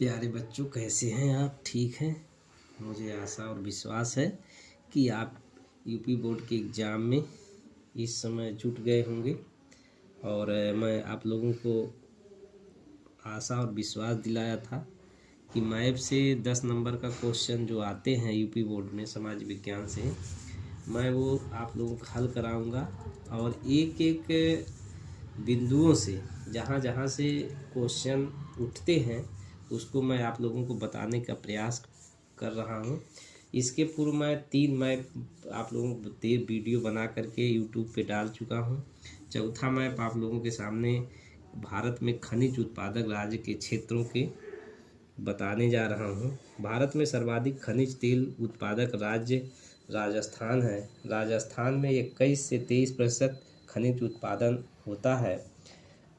प्यारे बच्चों, कैसे हैं आप? ठीक हैं? मुझे आशा और विश्वास है कि आप यूपी बोर्ड के एग्ज़ाम में इस समय जुट गए होंगे। और मैं आप लोगों को आशा और विश्वास दिलाया था कि मैप से 10 नंबर का क्वेश्चन जो आते हैं यूपी बोर्ड में समाज विज्ञान से, मैं वो आप लोगों को हल कराऊंगा। और एक एक बिंदुओं से जहाँ जहाँ से क्वेश्चन उठते हैं उसको मैं आप लोगों को बताने का प्रयास कर रहा हूँ। इसके पूर्व मैं 3 मैप आप लोगों को वीडियो बना करके यूट्यूब पे डाल चुका हूँ। चौथा मैप आप लोगों के सामने भारत में खनिज उत्पादक राज्य के क्षेत्रों के बताने जा रहा हूँ। भारत में सर्वाधिक खनिज तेल उत्पादक राज्य राजस्थान है। राजस्थान में 21 से 23% खनिज उत्पादन होता है।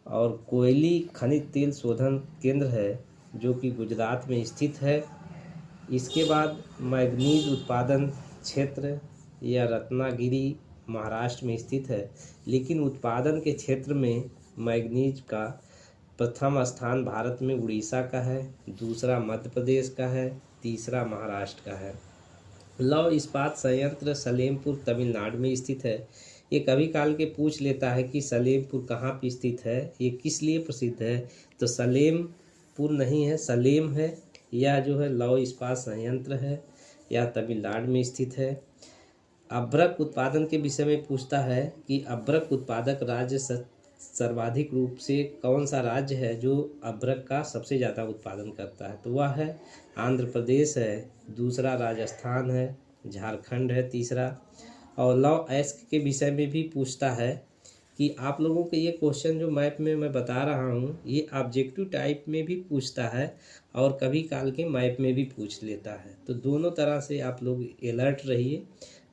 और कोयली खनिज तेल शोधन केंद्र है जो कि गुजरात में स्थित है। इसके बाद मैग्नीज उत्पादन क्षेत्र या रत्नागिरी महाराष्ट्र में स्थित है। लेकिन उत्पादन के क्षेत्र में मैग्नीज का प्रथम स्थान भारत में उड़ीसा का है, दूसरा मध्य प्रदेश का है, तीसरा महाराष्ट्र का है। लौह इस्पात संयंत्र सलेमपुर तमिलनाडु में स्थित है। ये कभी काल के पूछ लेता है कि सलेमपुर कहाँ पे स्थित है, ये किस लिए प्रसिद्ध है। तो सलेमपुर नहीं है, सलेम है। या जो है लौह इस्पात संयंत्र है या तमिलनाडु में स्थित है। अभ्रक उत्पादन के विषय में पूछता है कि अभ्रक उत्पादक राज्य सर्वाधिक रूप से कौन सा राज्य है जो अभ्रक का सबसे ज़्यादा उत्पादन करता है। तो वह है आंध्र प्रदेश है, दूसरा राजस्थान है, झारखंड है तीसरा। और लौह अयस्क के विषय में भी पूछता है कि आप लोगों के ये क्वेश्चन जो मैप में मैं बता रहा हूँ ये ऑब्जेक्टिव टाइप में भी पूछता है और कभी काल के मैप में भी पूछ लेता है। तो दोनों तरह से आप लोग अलर्ट रहिए,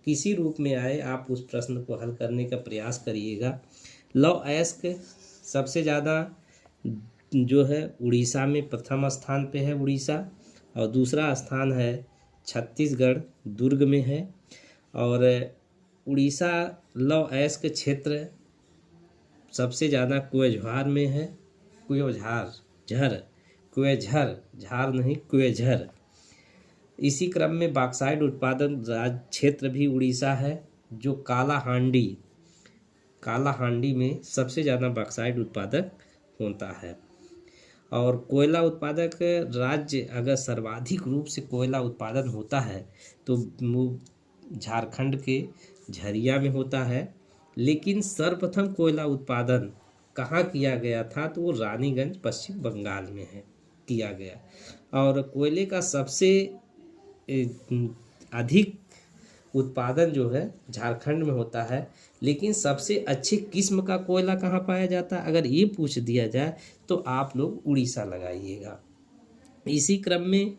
किसी रूप में आए आप उस प्रश्न को हल करने का प्रयास करिएगा। लौह अयस्क सबसे ज़्यादा जो है उड़ीसा में प्रथम स्थान पे है उड़ीसा, और दूसरा स्थान है छत्तीसगढ़ दुर्ग में है। और उड़ीसा लौह अयस्क क्षेत्र सबसे ज़्यादा कुएझार में है, झार नहीं कुएझर। इसी क्रम में बॉक्साइट उत्पादन राज्य क्षेत्र भी उड़ीसा है जो कालाहांडी में सबसे ज़्यादा बॉक्साइट उत्पादक होता है। और कोयला उत्पादक राज्य अगर सर्वाधिक रूप से कोयला उत्पादन होता है तो झारखंड के झरिया में होता है। लेकिन सर्वप्रथम कोयला उत्पादन कहाँ किया गया था तो वो रानीगंज पश्चिम बंगाल में है किया गया। और कोयले का सबसे अधिक उत्पादन जो है झारखंड में होता है। लेकिन सबसे अच्छे किस्म का कोयला कहाँ पाया जाता है अगर ये पूछ दिया जाए तो आप लोग उड़ीसा लगाइएगा। इसी क्रम में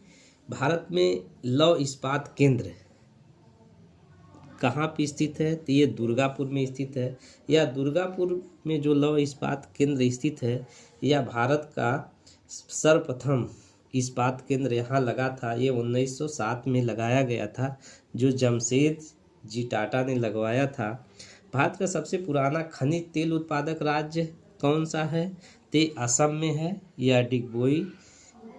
भारत में लौह इस्पात केंद्र कहाँ पे स्थित है तो ये दुर्गापुर में स्थित है। या दुर्गापुर में जो लौह इस्पात केंद्र स्थित है यह भारत का सर्वप्रथम इस्पात केंद्र यहाँ लगा था। ये 1907 में लगाया गया था जो जमशेद जी टाटा ने लगवाया था। भारत का सबसे पुराना खनिज तेल उत्पादक राज्य कौन सा है तो असम में है। या डिगबोई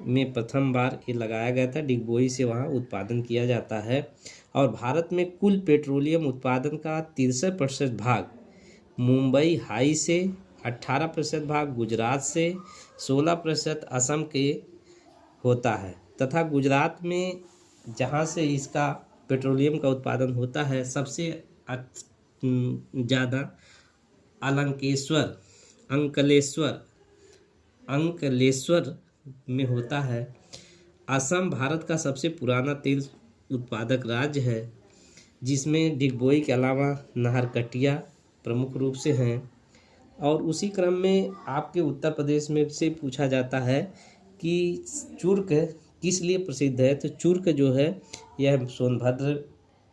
में प्रथम बार ये लगाया गया था, डिगबोई से वहाँ उत्पादन किया जाता है। और भारत में कुल पेट्रोलियम उत्पादन का 63% भाग मुंबई हाई से, 18% भाग गुजरात से, 16% असम के होता है। तथा गुजरात में जहाँ से इसका पेट्रोलियम का उत्पादन होता है सबसे ज़्यादा अंकलेश्वर में होता है। असम भारत का सबसे पुराना तेल उत्पादक राज्य है जिसमें डिगबोई के अलावा नाहरकटिया प्रमुख रूप से हैं। और उसी क्रम में आपके उत्तर प्रदेश में से पूछा जाता है कि चुर्क किस लिए प्रसिद्ध है। तो चुर्क जो है यह सोनभद्र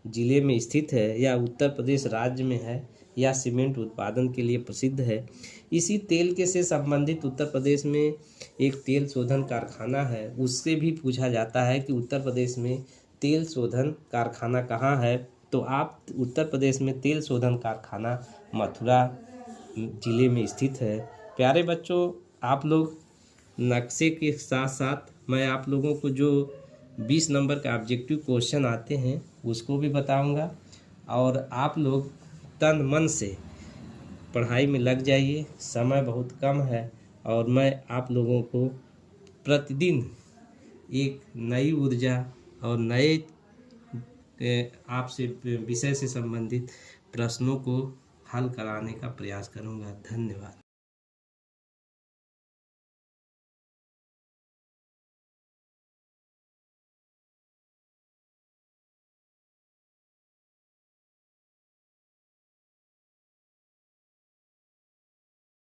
जिले में स्थित है या उत्तर प्रदेश राज्य में है या सीमेंट उत्पादन के लिए प्रसिद्ध है। इसी तेल के से संबंधित उत्तर प्रदेश में एक तेल शोधन कारखाना है, उससे भी पूछा जाता है कि उत्तर प्रदेश में तेल शोधन कारखाना कहाँ है। तो आप उत्तर प्रदेश में तेल शोधन कारखाना मथुरा जिले में स्थित है। प्यारे बच्चों, आप लोग नक्शे के साथ साथ मैं आप लोगों को जो 20 नंबर का ऑब्जेक्टिव क्वेश्चन आते हैं उसको भी बताऊंगा। और आप लोग तन मन से पढ़ाई में लग जाइए, समय बहुत कम है और मैं आप लोगों को प्रतिदिन एक नई ऊर्जा और नए आपसे विषय से संबंधित प्रश्नों को हल कराने का प्रयास करूंगा। धन्यवाद।